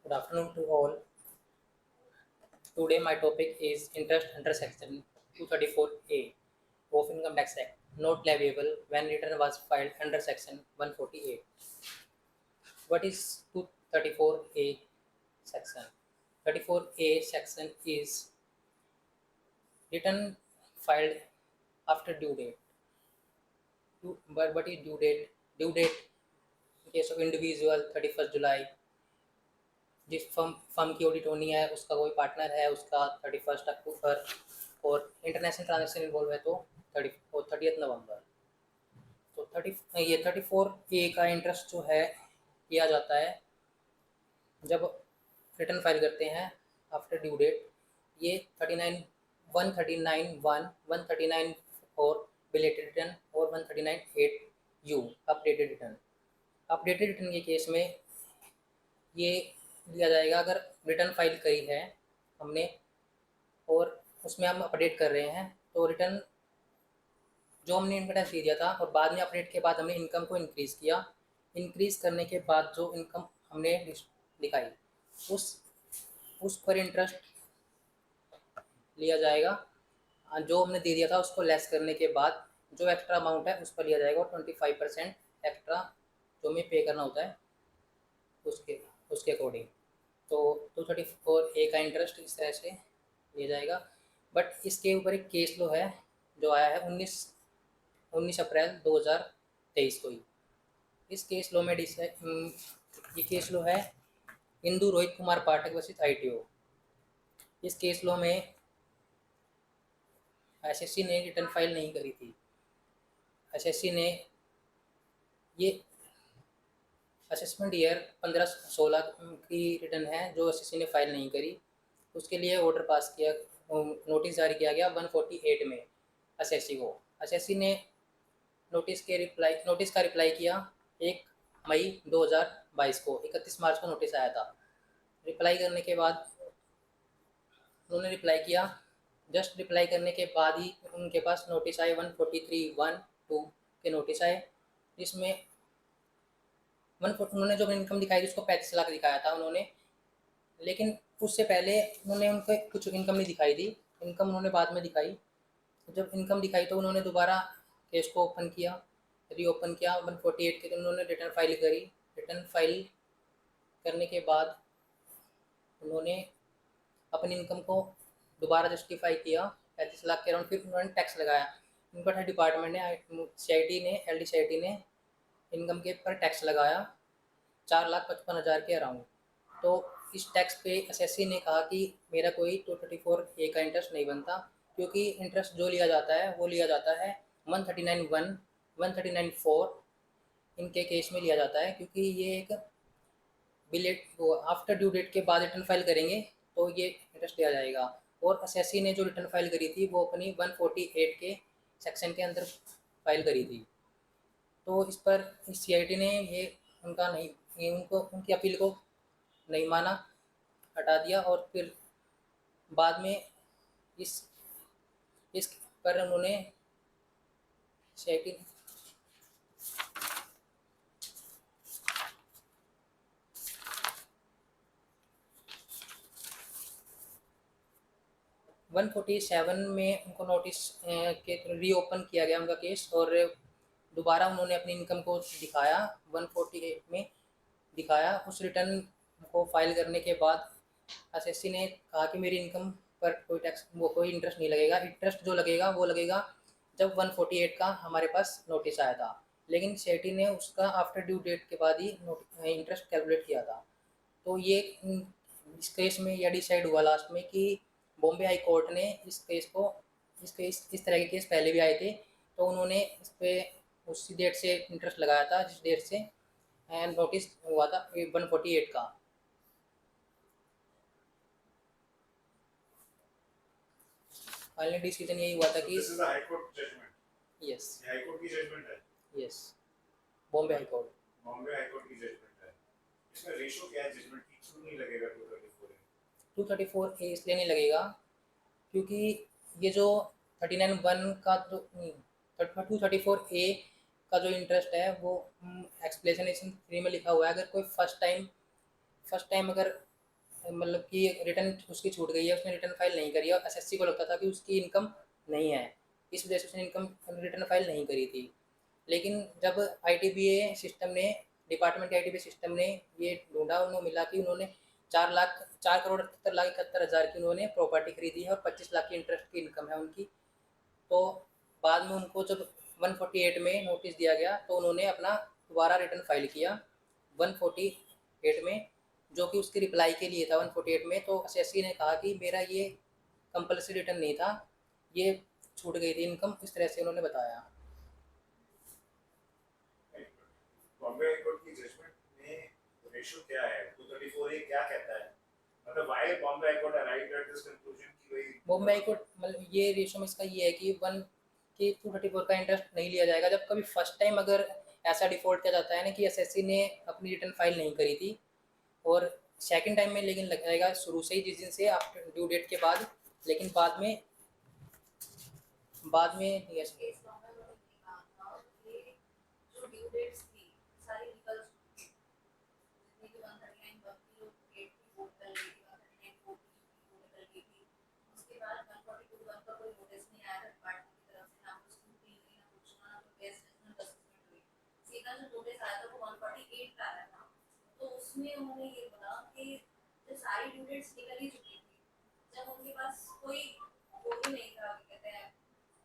Good afternoon to all. Today my topic is interest under section 234A of Income Tax Act, not leviable when return was filed under section 148. What is 234A section? 34A section is return filed after due date. But what is due date? Due date in case of individual 31st July, जिस firm की audit होनी है उसका कोई partner है उसका 31 अक्टूबर, और international transaction involve है तो 30 नवंबर। तो 34A का इंटरेस्ट जो है किया जाता है जब रिटर्न फाइल करते हैं आफ्टर ड्यू डेट। ये 39 139(1), 139(4) बिलेटेड रिटर्न और 139(8) अपडेटेड रिटर्न। अपडेटेड रिटर्न के केस में ये लिया जाएगा अगर रिटर्न फाइल करी है हमने और उसमें हम अपडेट कर रहे हैं, तो रिटर्न जो हमने इनकम टैक्स दिया था और बाद में अपडेट के बाद हमने इनकम को इंक्रीज़ किया। इंक्रीज़ करने के बाद जो इनकम हमने दिखाई उस पर इंटरेस्ट लिया जाएगा। जो हमने दे दिया था उसको लेस करने के बाद जो एक्स्ट्रा अमाउंट है उस पर लिया जाएगा और 25% एक्स्ट्रा जो हमें पे करना होता है उसके उसके अकॉर्डिंग। तो 234A का इंटरेस्ट इस तरह से लिया जाएगा। बट इसके ऊपर एक केस लो है जो आया है 19 अप्रैल 2023 को ही। इस केस लो में ये केस लो है इंदु रोहित कुमार पाठक वर्सेस ITO। इस केस लो में SSC ने रिटर्न फाइल नहीं करी थी। SSC ने ये असेसमेंट ईयर 15-16 की रिटर्न है जो SSC ने फाइल नहीं करी, उसके लिए ऑर्डर पास किया, नोटिस जारी किया गया 148 में SSC को। SSC ने नोटिस का रिप्लाई किया 1 मई 2022 को। 31 मार्च को नोटिस आया था। रिप्लाई करने के बाद उन्होंने रिप्लाई किया, जस्ट रिप्लाई करने के बाद ही उनके पास नोटिस आए 143(1)(2) के नोटिस आए, जिसमें उन्होंने जो इनकम दिखाई थी उसको 35 लाख दिखाया था उन्होंने, लेकिन उससे पहले उन्होंने उनको कुछ इनकम नहीं दिखाई थी। इनकम उन्होंने बाद में दिखाई। जब इनकम दिखाई तो उन्होंने दोबारा केस को रीओपन किया 148 के, तो उन्होंने रिटर्न फाइल करी। रिटर्न फाइल करने के बाद उन्होंने अपनी इनकम को दोबारा जस्टिफाई किया 35 लाख के अराउंड। फिर उन्होंने टैक्स लगाया। इनकम डिपार्टमेंट ने LD ने इनकम के पर टैक्स लगाया 4,55,000 के अराउंड। तो इस टैक्स पे SSC ने कहा कि मेरा कोई 234A का इंटरेस्ट नहीं बनता, क्योंकि इंटरेस्ट जो लिया जाता है वो लिया जाता है 139(1), 139(4) इनके केस में लिया जाता है, क्योंकि ये एक आफ्टर ड्यू डेट के बाद रिटर्न फाइल करेंगे तो ये इंटरेस्ट लिया जाएगा। और SSC ने जो रिटर्न फाइल करी थी वो अपनी 148 के सेक्शन के अंदर फाइल करी थी। तो इस पर CIT ने उनकी अपील को नहीं माना, हटा दिया, और फिर बाद में इस पर उन्होंने CIT 147 में उनको नोटिस के रीओपन किया गया उनका केस, और दोबारा उन्होंने अपनी इनकम को दिखाया 148 में दिखाया। उस रिटर्न को फाइल करने के बाद SSC ने कहा कि मेरी इनकम पर कोई इंटरेस्ट नहीं लगेगा। इंटरेस्ट जो लगेगा वो लगेगा जब 148 का हमारे पास नोटिस आया था, लेकिन CIT ने उसका आफ्टर ड्यू डेट के बाद ही इंटरेस्ट कैलकुलेट किया था। तो ये इस केस में यह डिसाइड हुआ लास्ट में कि बॉम्बे हाई कोर्ट ने इस तरह के केस पहले भी आए थे, तो उन्होंने इस पर उसी डेट से इंटरेस्ट लगाया था जिस डेट से नोटिस हुआ था 148 का। फाइनली डिसीजन यही हुआ था कि high court judgment, yes, high court की जजमेंट है, यस, बॉम्बे हाई कोर्ट की जजमेंट है। इसमें रेशो क्या है जजमेंट की? क्यों नहीं लगेगा 234A इसलिए नहीं लगेगा क्योंकि ये जो 39(1) का जो 234A का जो इंटरेस्ट है वो एक्सप्लेनेशन 3 में लिखा हुआ है। अगर कोई फर्स्ट टाइम अगर मतलब कि रिटर्न उसकी छूट गई है, उसने रिटर्न फाइल नहीं करी और एसएससी को लगता था कि उसकी इनकम नहीं है, इस वजह से उसने इनकम रिटर्न फाइल नहीं करी थी। लेकिन जब आईटीबीए सिस्टम ने, डिपार्टमेंट के आईटीबीए सिस्टम ने ये ढूंढा, उन्हें मिला कि उन्होंने 4,78,71,000 की उन्होंने प्रॉपर्टी खरीदी है और 25 लाख की इंटरेस्ट की इनकम है उनकी। तो बाद में उनको जब 148 में नोटिस दिया गया तो उन्होंने अपना दोबारा रिटर्न फाइल किया 148 में, जो कि उसकी रिप्लाई के लिए था 148 में। तो एसएससी ने कहा कि मेरा ये कंपल्सरी रिटर्न नहीं था, ये छूट गई थी इनकम, इस तरह से उन्होंने बताया। बॉम्बे हाई कोर्ट की जजमेंट में रेशो क्या है, 234 ए क्या कहता है, मतलब why Bombay high court arrived at this conclusion कि भाई बॉम्बे हाई कोर्ट मतलब ये रेशो में इसका ये है कि 234 का इंटरेस्ट नहीं लिया जाएगा जब कभी फर्स्ट टाइम अगर ऐसा डिफॉल्ट किया जाता है ना कि एसएससी ने अपनी रिटर्न फाइल नहीं करी थी, और सेकंड टाइम में लेकिन लग जाएगा शुरू से ही, जिस दिन से आफ्टर ड्यू डेट के बाद, लेकिन बाद में नहीं है। केस लॉ में उन्होंने ये कहा था कि जो ड्यू डेट्स थी सारी निकल चुकी थी, जितनी भी 139 बनती जो डेट थी वो निकल गई थी, 139 फोर्टी थी वो निकल गई थी। उसके बाद 142 वन का कोई नोटिस नहीं आया था डिपार्टमेंट की तरफ से, ना कुछ स्कूटी हुई, ना कुछ हुआ, ना कोई बेस्ट जजमेंट असेसमेंट हुई। सीधा जो नोटिस आया था वो 148 का आया था। तो उसमें उन्होंने ये बोला कि जब सारी ड्यू डेट्स निकल ही चुकी थी, जब उनके पास कोई वो ही नहीं था, क्या कहते हैं,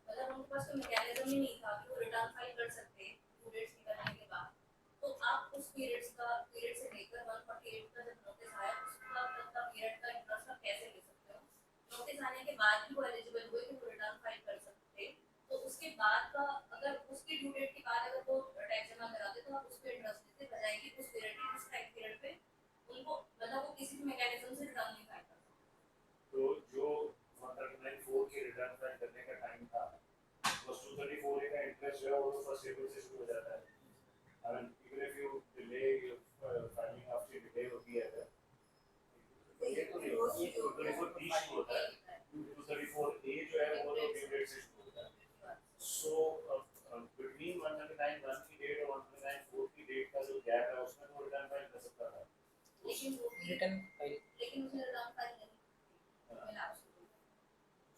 मतलब उनके पास कोई मैकेनिज्म ही नहीं था कि वो रिटर्न फाइल कर सकते ड्यू डेट्स निकलने के बाद, तो आप उस पीरियड से लेकर 148 का जब नोटिस आया उसका तक का पीरियड का इंटरेस्ट आप कैसे ले सकते हो। नोटिस आने के बाद भी वो एलिजिबल हुए कि वो रिटर्न फाइल कर सकते, तो उसके बाद का अगर उसकी ड्यू डेट के बाद अगर वो टैक्स जमा कराते तो आप उस पर इंटरेस्ट देते, बजाय कि उस पीरियड के उस टाइम पीरियड पे उनको मतलब वो किसी भी मैकेनिज्म से रिटर्न नहीं फाइल कर सकते। तो जो 139 के रिटर्न फाइल करने का टाइम था, बस 234 का इंटरेस्ट जो है वो फर्स्ट अप्रैल से शुरू हो जाता है। I mean, even if you delay your filing after delay होती है अगर, तो ये तो नहीं होता, 234 B शुरू होता है, 234 A जो है वो तो ड्यू डेट से शुरू होता है। So between 139 1 की डेट और 139 4 की डेट का जो गैप है उसमें तो रिटर्न फाइल कर सकता था। लेकिन वो भी रिटर्न फाइल लेकिन उसने रिटर्न फाइल नहीं की, मैं आपसे बोल रही हूँ।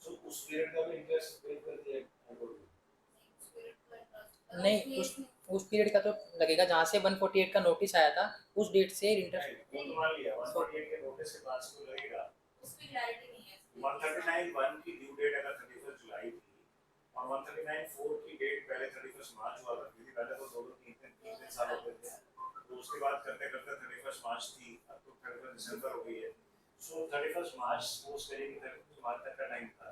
So उस पीरियड का भी इंटरेस्ट पे कर दिया है बोल रही उस पीरियड का इंटरेस्ट नहीं, उस पीरियड का तो लगेगा जहाँ से 148 का नोटिस आया था उस डेट से है। इंटरेस्ट। वो तो मान लिया 148 के नोटिस के बाद से तो लगेगा। उसकी क्लैरिटी नहीं है। 139 1 की ड्यू डेट अगर 31 जुलाई थी और 139 4 की डेट पहले 31 मार्च हुआ करती थी, पहले तो 2-3 साल होते थे, तो उसके बाद करते करते 31 मार्च थी, अब तो 31 दिसंबर हो गई है। सो 31 मार्च सपोज करें कि 31 मार्च तक का टाइम था,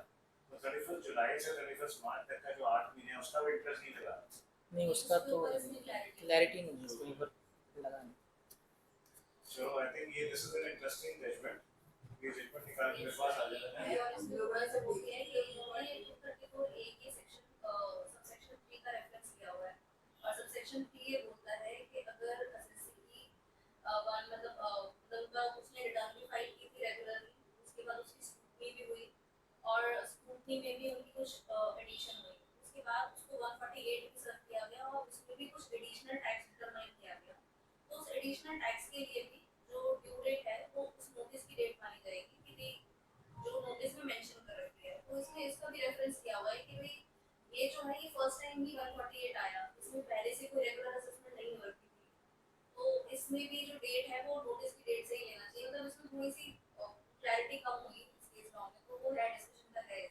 तो 31 जुलाई से 31 मार्च तक का जो 8 महीने है उसका भी इंटरेस्ट नहीं लगा। नहीं, उसका तो क्लैरिटी क्लैरिटी नहीं है उसके ऊपर लगा नहीं। सो आई थिंक ये this is an interesting judgment, ये जजमेंट निकाल के मेरे पास आ जाता है। और इसमें बड़ा सा बोलती है कि उन्होंने 234 ए के सेक्शन सबसेक्शन 3 का रेफरेंस लिया हुआ है, और सबसेक्शन 3 ये बोलता है कि अगर एसएससी की वन मतलब उसने रिटर्न भी फाइल की थी रेगुलरली, उसके बाद उसकी स्क्रूटनी भी हुई और स्क्रूटनी में भी उनकी कुछ एडिशन हुई, उसके बाद उसको 148 भी सर्व किया गया और उसमें भी कुछ एडिशनल टैक्स डिटरमाइन किया गया। तो उस एडिशनल टैक्स के लिए भी जो ड्यू डेट है वो उस नोटिस की डेट मानी जाएगी कि भाई जो नोटिस में मेंशन कर रखी है। तो इसमें इसका भी रेफरेंस किया हुआ है कि भाई ये जो है ये फर्स्ट टाइम ही 148 आया, इसमें पहले से कोई रेगुलर असेसमेंट नहीं हो रखी थी, तो इसमें भी जो डेट है वो नोटिस की डेट से ही लेना चाहिए। मतलब इसमें थोड़ी सी क्लैरिटी कम हुई इस केस लॉ में, तो वो है डिस्कशन का है।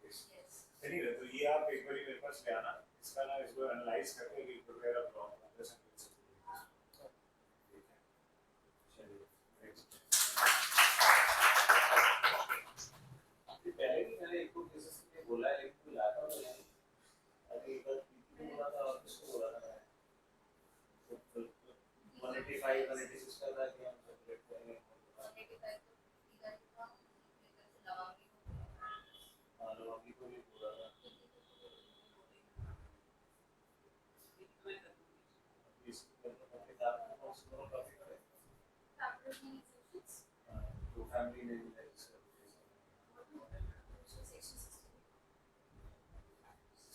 यस एनीवे, तो ये आप एक बार मेरे पास ले आना, इसका ना इसको एनालाइज करके we prepare a blog on this and ठीक है, चलिए नेक्स्ट। पहले भी मैंने एक दो केसेस के लिए बोला है लेकिन कोई लाता तो नहीं। अभी एक बार पीपी को बोला था और किसको बोला था मैंने, तो 185 186 का था कि हम सेपरेट करेंगे। हाँ, लवांगी को भी बोला था। इसकी मतलब अपने आप को उसको काफी करे। तो फैमिली ने भी लाइक इसका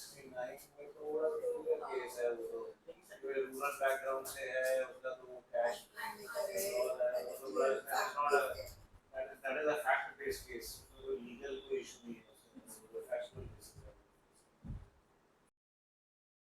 69 में तो बड़ा क्लियर केस है, वो तो जो रूरल बैकग्राउंड से है उसका